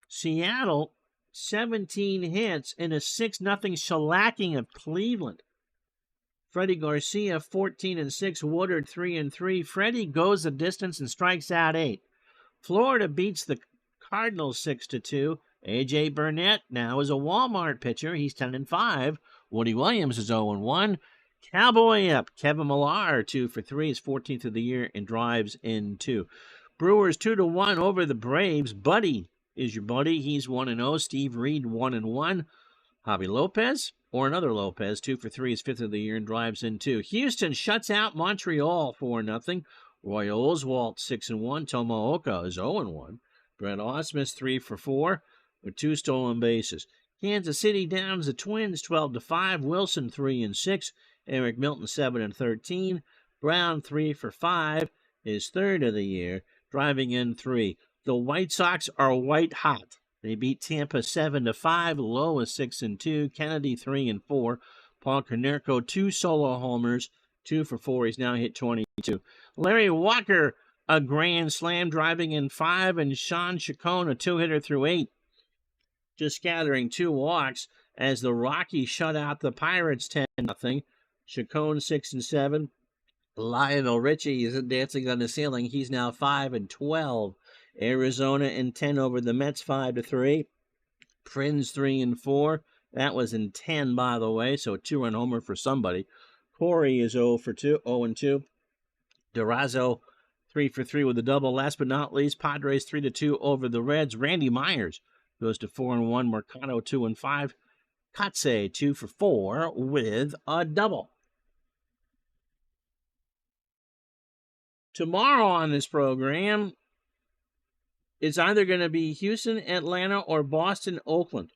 Seattle 17 hits in a 6-0 shellacking of Cleveland. Freddie Garcia 14-6. Woodard 3-3. Freddie goes the distance and strikes out 8. Florida beats the Cardinals 6-2. A.J. Burnett now is a Walmart pitcher. He's 10-5. Woody Williams is 0-1. Cowboy up. Kevin Millar 2 for 3. His 14th of the year and drives in 2. Brewers 2-1 over the Braves. Buddy is your buddy. He's 1-0. Steve Reed 1-1. Javi Lopez or another Lopez, 2 for 3, is 5th of the year and drives in 2. Houston shuts out Montreal 4-0. Roy Oswalt 6-1. Tomooka is 0-1. Brett Ausmus 3 for 4 with 2 stolen bases. Kansas City downs the Twins 12-5. Wilson 3-6. Eric Milton 7-13. Brown 3 for 5, is 3rd of the year, driving in 3. The White Sox are white hot. They beat Tampa 7-5. Lowe is 6-2. Kennedy 3-4. Paul Konerko 2 solo homers, 2 for 4. He's now hit 22. Larry Walker, a grand slam, driving in 5, and Sean Chacon, a 2-hitter through 8, just gathering 2 walks as the Rockies shut out the Pirates 10-0. Chacon 6-7. Lionel Richie isn't dancing on the ceiling. He's now 5-12. Arizona in 10 over the Mets 5-3. Prince 3-4. That was in 10, by the way, so a 2-run homer for somebody. Corey is 0-2. Durazo 3 for 3 with a double. Last but not least, Padres 3-2 over the Reds. Randy Myers goes to 4-1. Mercado 2-5. Kotze 2 for 4 with a double. Tomorrow on this program, it's either going to be Houston, Atlanta, or Boston, Oakland.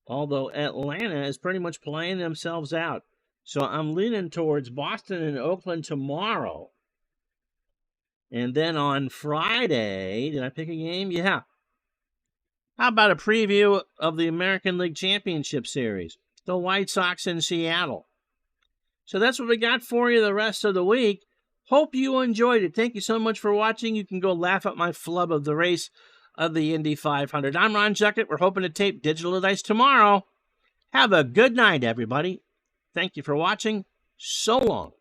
Although Atlanta is pretty much playing themselves out. So I'm leaning towards Boston and Oakland tomorrow. And then on Friday, did I pick a game? Yeah. How about a preview of the American League Championship Series? The White Sox in Seattle. So that's what we got for you the rest of the week. Hope you enjoyed it. Thank you so much for watching. You can go laugh at my flub of the race of the Indy 500. I'm Ron Juckett. We're hoping to tape Digital Dice tomorrow. Have a good night, everybody. Thank you for watching. So long.